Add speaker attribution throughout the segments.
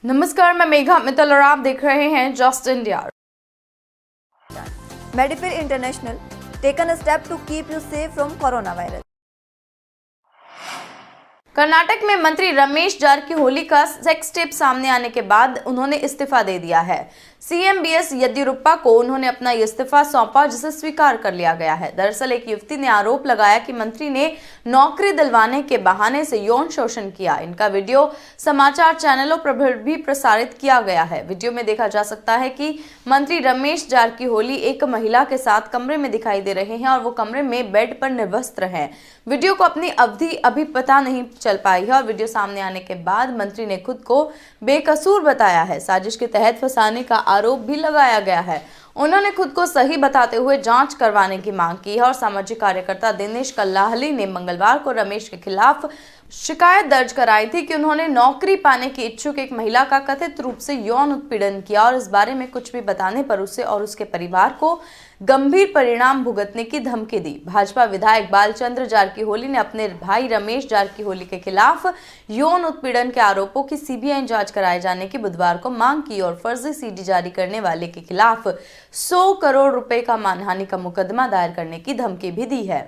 Speaker 1: नमस्कार, मैं मेघा मित्तल और आप देख रहे हैं just India.
Speaker 2: Medifil International taken a step to keep you safe from coronavirus.
Speaker 1: Karnataka में मंत्री रमेश जारकिहोली का सेक्स टेप सामने आने के बाद उन्होंने इस्तीफा दे दिया है। सीएम बीएस येदियुरप्पा को उन्होंने अपना इस्तीफा सौंपा, जिसे स्वीकार कर लिया गया है। दरअसल एक युवती ने आरोप लगाया कि मंत्री ने नौकरी दिलवाने के बहाने से यौन शोषण किया। इनका वीडियो समाचार चैनलों पर भी प्रसारित किया गया है। वीडियो में देखा जा सकता है कि मंत्री रमेश जारकिहोली एक महिला के साथ कमरे में दिखाई दे रहे हैं और वो कमरे में बेड पर निर्वस्त्र हैं। वीडियो को अपनी अवधि अभी पता नहीं चल पाई है और वीडियो सामने आने के बाद मंत्री ने खुद को बेकसूर बताया है। साजिश के तहत फंसाने का आरोप भी लगाया गया है। उन्होंने खुद को सही बताते हुए जांच करवाने की मांग की है और सामाजिक कार्यकर्ता दिनेश कल्लाहली ने मंगलवार को रमेश के खिलाफ शिकायत दर्ज कराई थी कि उन्होंने नौकरी पाने की इच्छुक एक महिला का कथित रूप से यौन उत्पीड़न किया और इस बारे में कुछ भी बताने पर उसे और उसके परिवार को गंभीर परिणाम भुगतने की धमकी दी। भाजपा विधायक बालचंद्र जारकिहोली ने अपने भाई रमेश जारकिहोली के खिलाफ यौन उत्पीड़न के आरोपों की सीबीआई जांच कराए जाने की बुधवार को मांग की और फर्जी सीडी जारी करने वाले के खिलाफ 100 करोड़ रुपए का मानहानि का मुकदमा दायर करने की धमकी भी दी है।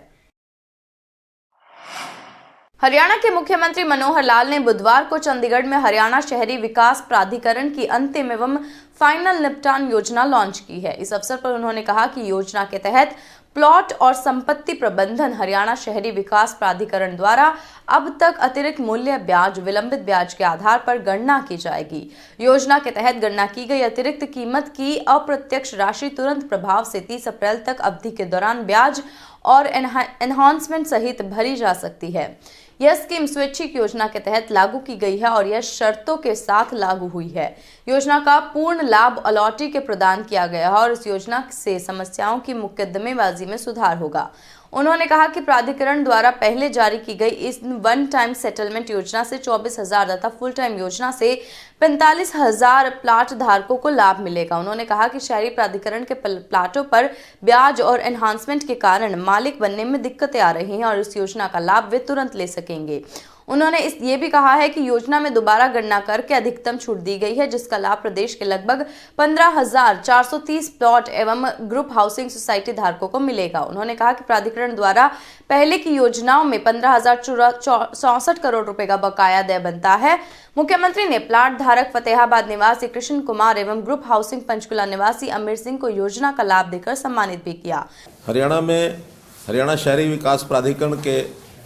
Speaker 1: हरियाणा के मुख्यमंत्री मनोहर लाल ने बुधवार को चंडीगढ़ में हरियाणा शहरी विकास प्राधिकरण की अंतिम एवं फाइनल निपटान योजना लॉन्च की है। इस अवसर पर उन्होंने कहा कि योजना के तहत प्लॉट और संपत्ति प्रबंधन हरियाणा शहरी विकास प्राधिकरण द्वारा अब तक अतिरिक्त मूल्य ब्याज विलंबित ब्याज के आधार पर गणना की जाएगी। योजना के तहत गणना की गई अतिरिक्त कीमत की अप्रत्यक्ष राशि तुरंत प्रभाव से 30 अप्रैल तक अवधि के दौरान ब्याज और एनहांसमेंट सहित भरी जा सकती है। यह स्कीम स्वैच्छिक योजना के तहत लागू की गई है और यह शर्तों के साथ लागू हुई है। योजना का पूर्ण लाभ अलॉटी के प्रदान किया गया है और इस योजना से समस्याओं की मुकदमेबाजी में सुधार होगा। उन्होंने कहा कि प्राधिकरण द्वारा पहले जारी की गई इस वन टाइम सेटलमेंट योजना से 24,000 तथा फुल टाइम योजना से 45,000 प्लाट धारकों को लाभ मिलेगा। उन्होंने कहा कि शहरी प्राधिकरण के प्लाटों पर ब्याज और एनहांसमेंट के कारण मालिक बनने में दिक्कतें आ रही हैं और इस योजना का लाभ वे तुरंत ले सकेंगे। उन्होंने ये भी कहा है कि योजना में दोबारा गणना करके अधिकतम छूट दी गई है, जिसका लाभ प्रदेश के लगभग 15,430 प्लॉट एवं ग्रुप हाउसिंग सोसाइटी धारकों को मिलेगा। उन्होंने कहा कि प्राधिकरण द्वारा पहले की योजनाओं में 15,064 करोड़ रुपए का बकाया देय बनता है। मुख्यमंत्री ने प्लाट धारक फतेहाबाद निवासी कृष्ण कुमार एवं ग्रुप हाउसिंग पंचकुला निवासी अमीर सिंह को योजना का लाभ देकर सम्मानित भी किया।
Speaker 3: हरियाणा में हरियाणा शहरी विकास प्राधिकरण के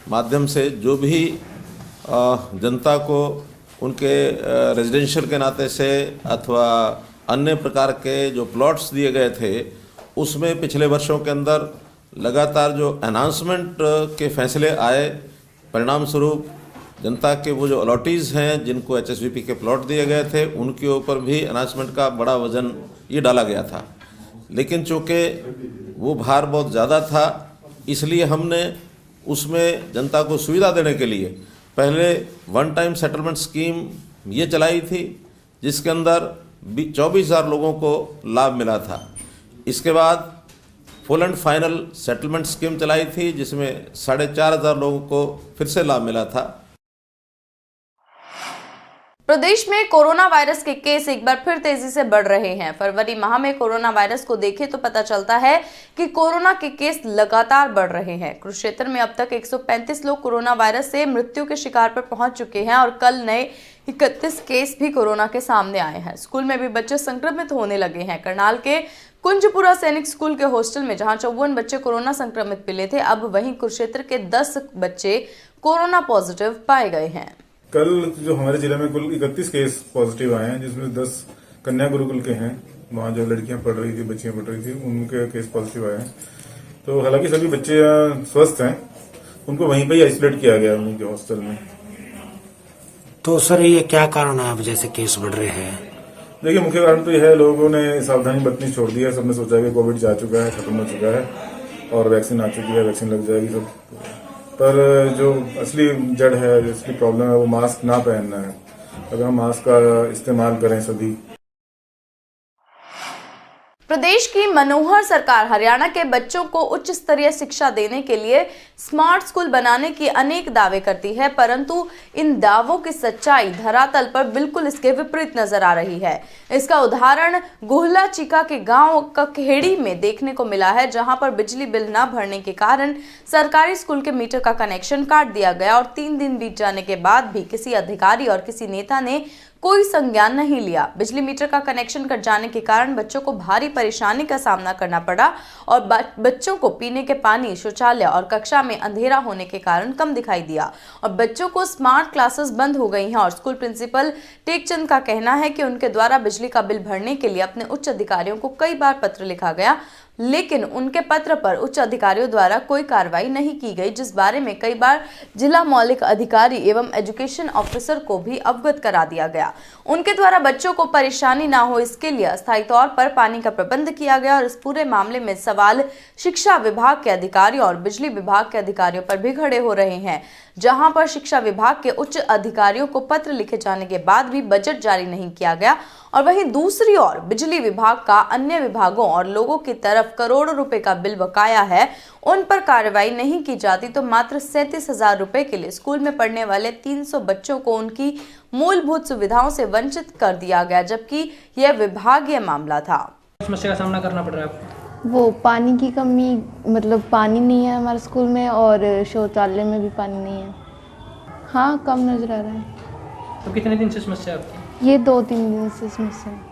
Speaker 3: माध्यम से जो भी जनता को उनके रेजिडेंशियल के नाते से अथवा अन्य प्रकार के जो प्लॉट्स दिए गए थे, उसमें पिछले वर्षों के अंदर लगातार जो एनहांसमेंट के फैसले आए, परिणाम स्वरूप जनता के वो जो अलॉटीज़ हैं जिनको एचएसवीपी के प्लॉट दिए गए थे, उनके ऊपर भी एनहांसमेंट का बड़ा वजन ये डाला गया था। लेकिन चूँकि वो भार बहुत ज़्यादा था, इसलिए हमने उसमें जनता को सुविधा देने के लिए पहले वन टाइम सेटलमेंट स्कीम ये चलाई थी, जिसके अंदर 24,000 लोगों को लाभ मिला था। इसके बाद full and final settlement scheme चलाई थी, जिसमें 4,500 लोगों को फिर से लाभ मिला था।
Speaker 1: प्रदेश में कोरोना वायरस के केस एक बार फिर तेजी से बढ़ रहे हैं। फरवरी माह में कोरोना वायरस को देखें तो पता चलता है कि कोरोना के केस लगातार बढ़ रहे हैं। कुरुक्षेत्र में अब तक 135 लोग कोरोना वायरस से मृत्यु के शिकार पर पहुंच चुके हैं और कल नए 31 केस भी कोरोना के सामने आए हैं। स्कूल में भी बच्चे संक्रमित होने लगे हैं। करनाल के कुंजपुरा सैनिक स्कूल के हॉस्टल में जहां 54 बच्चे कोरोना संक्रमित मिले थे, अब वहीं कुरुक्षेत्र के 10 बच्चे कोरोना पॉजिटिव पाए गए हैं।
Speaker 4: कल जो हमारे जिले में कुल 31 केस पॉजिटिव आए हैं, जिसमें 10 कन्या गुरुकुल के हैं। वहाँ जो लड़कियां पढ़ रही थी, बच्चियां पढ़ रही थी, उनके केस पॉजिटिव आए हैं। तो हालांकि सभी बच्चे स्वस्थ हैं, उनको वहीं पे ही आइसोलेट किया गया उनके हॉस्टल में।
Speaker 5: तो सर ये क्या कारण है अब जैसे केस बढ़ रहे हैं?
Speaker 4: देखिए, मुख्य कारण तो यह है, लोगों ने सावधानी बरतनी छोड़ दी है। सबने सोचा कि कोविड जा चुका है, खत्म हो चुका है और वैक्सीन आ चुकी है, वैक्सीन लग जाएगी सब। पर जो असली जड़ है, जो असली प्रॉब्लम है, वो मास्क ना पहनना है। अगर हम मास्क का इस्तेमाल करें सभी।
Speaker 1: प्रदेश की मनोहर सरकार हरियाणा के बच्चों को उच्च स्तरीय शिक्षा देने के लिए स्मार्ट स्कूल बनाने की अनेक दावे करती है, परंतु इन दावों की सच्चाई धरातल पर बिल्कुल इसके विपरीत नजर आ रही है। इसका उदाहरण गुहला चिका के गांव कखेड़ी में देखने को मिला है, जहां पर बिजली बिल न भरने के कारण सरकारी स्कूल के मीटर का कनेक्शन काट दिया गया और 3 दिन बीत जाने के बाद भी किसी अधिकारी और किसी नेता ने कोई संज्ञान नहीं लिया। बिजली मीटर का कनेक्शन कट जाने के कारण बच्चों को भारी परेशानी का सामना करना पड़ा और बच्चों को पीने के पानी, शौचालय और कक्षा में अंधेरा होने के कारण कम दिखाई दिया और बच्चों को स्मार्ट क्लासेस बंद हो गई हैं। और स्कूल प्रिंसिपल टेकचंद का कहना है कि उनके द्वारा बिजली का बिल भरने के लिए अपने उच्च अधिकारियों को कई बार पत्र लिखा गया, लेकिन उनके पत्र पर उच्च अधिकारियों द्वारा कोई कार्रवाई नहीं की गई, जिस बारे में कई बार जिला मौलिक अधिकारी एवं एजुकेशन ऑफिसर को भी अवगत करा दिया गया। उनके द्वारा बच्चों को परेशानी ना हो इसके लिए अस्थायी तौर पर पानी का प्रबंध किया गया और इस पूरे मामले में सवाल शिक्षा विभाग के अधिकारियों और बिजली विभाग के अधिकारियों पर भी खड़े हो रहे हैं, जहां पर शिक्षा विभाग के उच्च अधिकारियों को पत्र लिखे जाने के बाद भी बजट जारी नहीं किया गया और वहीं दूसरी ओर बिजली विभाग का अन्य विभागों और लोगों की तरफ करोड़ों रुपए का बिल बकाया है, उन पर कार्रवाई नहीं की जाती तो मात्र 37,000 रुपए के लिए स्कूल में पढ़ने वाले 300 बच्चों को उनकी मूलभूत सुविधाओं से वंचित कर दिया गया, जबकि यह विभागीय मामला था।
Speaker 6: समस्या का सामना करना पड़ रहा है आपको?
Speaker 7: वो पानी की कमी, मतलब पानी नहीं है हमारे स्कूल में और शौचालय में भी पानी नहीं है। हाँ, कम नजर आ रहा है।
Speaker 6: तो कितने दिन से समस्या है आपकी?
Speaker 7: ये 2-3 दिन से समस्या है।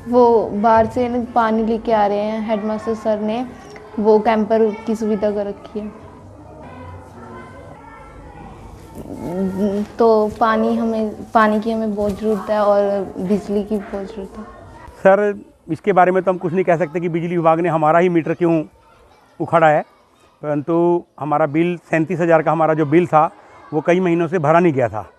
Speaker 7: वो बाहर से पानी लेके आ रहे हैं, हेडमास्टर सर ने वो कैंपर की सुविधा कर रखी है, तो पानी की हमें बहुत ज़रूरत है और बिजली की बहुत ज़रूरत है।
Speaker 8: सर, इसके बारे में तो हम कुछ नहीं कह सकते कि बिजली विभाग ने हमारा ही मीटर क्यों उखाड़ा है, परंतु हमारा बिल 37,000 का हमारा जो बिल था वो कई महीनों से भरा नहीं गया था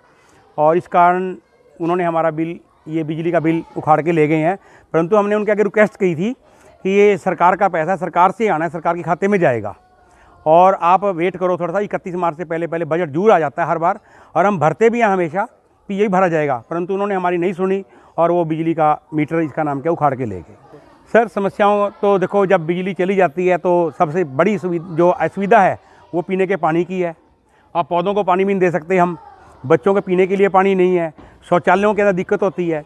Speaker 8: और इस कारण उन्होंने हमारा बिल, ये बिजली का बिल उखाड़ के ले गए हैं। परंतु हमने उनके आगे रिक्वेस्ट की थी कि ये सरकार का पैसा सरकार से आना है, सरकार के खाते में जाएगा और आप वेट करो थोड़ा सा, 31 मार्च से पहले बजट जरूर आ जाता है हर बार और हम भरते भी हैं हमेशा कि यही भरा जाएगा, परंतु उन्होंने हमारी नहीं सुनी और वो बिजली का मीटर, इसका नाम क्या, उखाड़ के ले गए। सर, समस्याओं तो देखो, जब बिजली चली जाती है तो सबसे बड़ी जो असुविधा है वो पीने के पानी की है। अब पौधों को पानी भी नहीं दे सकते हम, बच्चों के पीने के लिए पानी नहीं है, शौचालयों के अंदर दिक्कत होती है।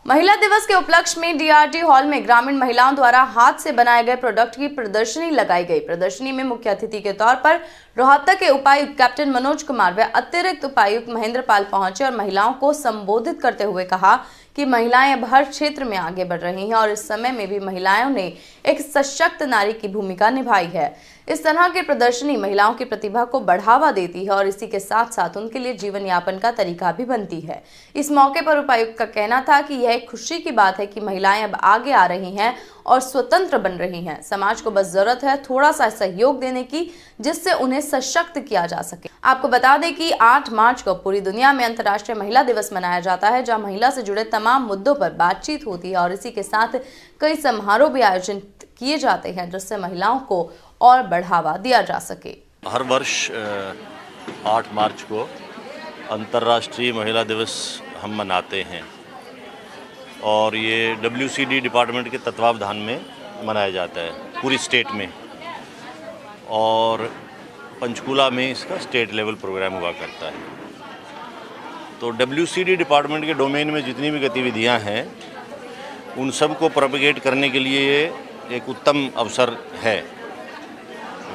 Speaker 1: महिला दिवस के उपलक्ष्य में डीआरडी हॉल में ग्रामीण महिलाओं द्वारा हाथ से बनाए गए प्रोडक्ट की प्रदर्शनी लगाई गई। प्रदर्शनी में मुख्य अतिथि के तौर पर रोहतक के उपायुक्त कैप्टन मनोज कुमार व अतिरिक्त उपायुक्त महेंद्र पाल पहुंचे और महिलाओं को संबोधित करते हुए कहा कि महिलाएं अब हर क्षेत्र में आगे बढ़ रही हैं और इस समय में भी महिलाओं ने एक सशक्त नारी की भूमिका निभाई है। इस तरह की प्रदर्शनी महिलाओं की प्रतिभा को बढ़ावा देती है और इसी के साथ साथ उनके लिए जीवन यापन का तरीका भी बनती है। इस मौके पर उपायुक्त का कहना था कि यह एक खुशी की बात है कि महिलाएं अब आगे आ रही हैं और स्वतंत्र बन रही हैं। समाज को बस जरूरत है थोड़ा सा सहयोग देने की, जिससे उन्हें सशक्त किया जा सके। आपको बता दें कि 8 मार्च को पूरी दुनिया में अंतर्राष्ट्रीय महिला दिवस मनाया जाता है, जहां महिला से जुड़े तमाम मुद्दों पर बातचीत होती है और इसी के साथ कई समारोह भी आयोजित किए जाते हैं, जिससे महिलाओं को और बढ़ावा दिया जा सके।
Speaker 9: हर वर्ष 8 मार्च को अंतर्राष्ट्रीय महिला दिवस हम मनाते हैं और ये WCD डिपार्टमेंट के तत्वावधान में मनाया जाता है पूरी स्टेट में और पंचकूला में इसका स्टेट लेवल प्रोग्राम हुआ करता है। तो WCD डिपार्टमेंट के डोमेन में जितनी भी गतिविधियां हैं उन सब को प्रोपेगेट करने के लिए ये एक उत्तम अवसर है।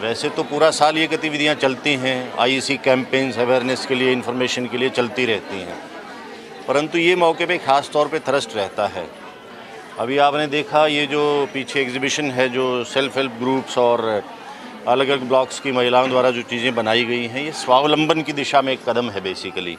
Speaker 9: वैसे तो पूरा साल ये गतिविधियां चलती हैं, IEC कैंपेन्स अवेयरनेस के लिए, इन्फॉर्मेशन के लिए चलती रहती हैं, परंतु ये मौके पे ख़ास तौर पे थ्रस्ट रहता है। अभी आपने देखा ये जो पीछे एग्जीबिशन है, जो सेल्फ हेल्प ग्रुप्स और अलग अलग ब्लॉक्स की महिलाओं द्वारा जो चीज़ें बनाई गई हैं, ये स्वावलंबन की दिशा में एक कदम है बेसिकली।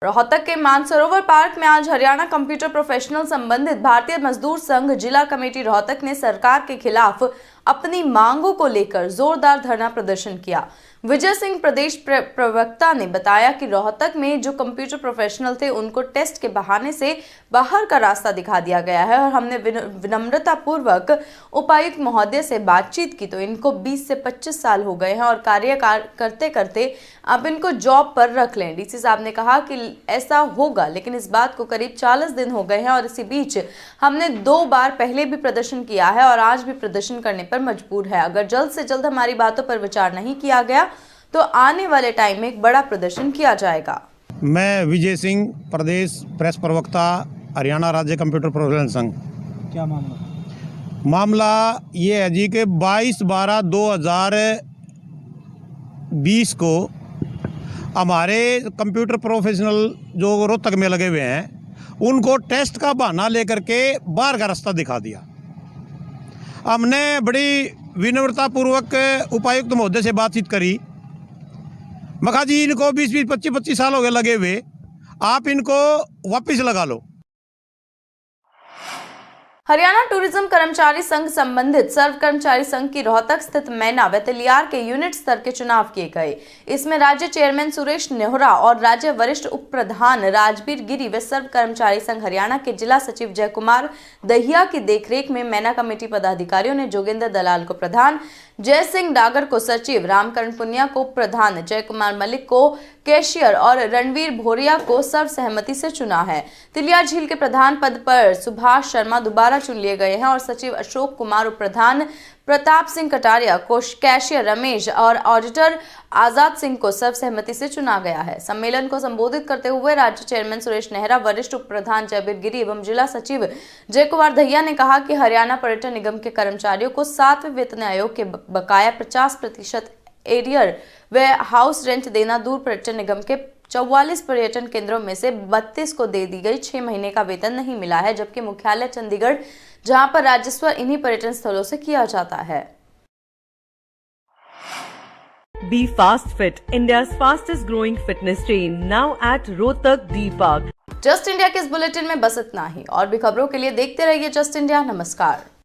Speaker 1: रोहतक के मानसरोवर पार्क में आज हरियाणा कंप्यूटर प्रोफेशनल संबंधित भारतीय मजदूर संघ जिला कमेटी रोहतक ने सरकार के खिलाफ अपनी मांगों को लेकर जोरदार धरना प्रदर्शन किया। विजय सिंह प्रदेश प्रवक्ता ने बताया कि रोहतक में जो कंप्यूटर प्रोफेशनल थे उनको टेस्ट के बहाने से बाहर का रास्ता दिखा दिया गया है और हमने विनम्रता पूर्वक उपायुक्त महोदय से बातचीत की तो इनको 20 से 25 साल हो गए हैं और कार्य करते करते अब इनको जॉब पर रख लें। डीसी साहब ने कहा कि ऐसा होगा, लेकिन इस बात को करीब 40 दिन हो गए हैं और इसी बीच हमने 2 बार पहले भी प्रदर्शन किया है और आज भी प्रदर्शन करने पर मजबूर है। अगर जल्द से जल्द हमारी बातों पर विचार नहीं किया गया तो आने वाले टाइम में एक बड़ा प्रदर्शन किया जाएगा।
Speaker 10: मैं विजय सिंह, प्रदेश प्रेस प्रवक्ता, हरियाणा राज्य कंप्यूटर प्रोफेशनल संघ।
Speaker 6: क्या मामला?
Speaker 10: मामला ये है जी कि 22/12/2020 को हमारे कंप्यूटर प्रोफेशनल जो रोहतक में लगे हुए हैं उनको टेस्ट का बहाना लेकर के बाहर का रास्ता दिखा दिया। हमने बड़ी विनम्रतापूर्वक उपायुक्त महोदय से बातचीत करी। मखा जी इनको 20-20, 25-25 साल हो गए लगे हुए, आप इनको वापस लगा लो।
Speaker 1: हरियाणा टूरिज्म कर्मचारी संघ संबंधित सर्व कर्मचारी संघ की रोहतक स्थित मैना व तिलियार के यूनिट स्तर के चुनाव किए गए। इसमें राज्य चेयरमैन सुरेश नेहरा और राज्य वरिष्ठ उप प्रधान राजबीर गिरी व सर्व कर्मचारी संघ हरियाणा के जिला सचिव जय कुमार दहिया की देखरेख में मैना कमेटी पदाधिकारियों ने जोगेंद्र दलाल को प्रधान, जय सिंह डागर को सचिव, रामकरण पुनिया को प्रधान, जय कुमार मलिक को कैशियर और रणवीर भोरिया को सर्वसहमति से चुना है। तिलियार झील के प्रधान पद पर सुभाष शर्मा दोबारा चुन लिए गए हैं और सचिव अशोक कुमार उप प्रधान, प्रताप सिंह कटारिया को कैशियर, रमेश और ऑडिटर आजाद सिंह को सर्वसहमति से चुना गया है। सम्मेलन को संबोधित करते हुए राज्य चेयरमैन सुरेश नेहरा, वरिष्ठ उप प्रधान जयबीर गिरी एवं जिला सचिव जय कुमार दहिया ने कहा कि हरियाणा पर्यटन निगम के कर्मचारियों को 7वें वेतन आयोग के बकाया 50% एरियर व हाउस रेंट देना दूर पर्यटन निगम के 44 पर्यटन केंद्रों में से 32 को दे दी गई 6 महीने का वेतन नहीं मिला है, जबकि मुख्यालय चंडीगढ़ जहां पर राजस्व इन्हीं पर्यटन स्थलों से किया जाता है।
Speaker 11: Be Fast Fit, India's fastest growing fitness chain, now at Rohtak D Park.
Speaker 1: Just India के इस बुलेटिन में बस इतना ही। और भी खबरों के लिए देखते रहिए जस्ट इंडिया। नमस्कार।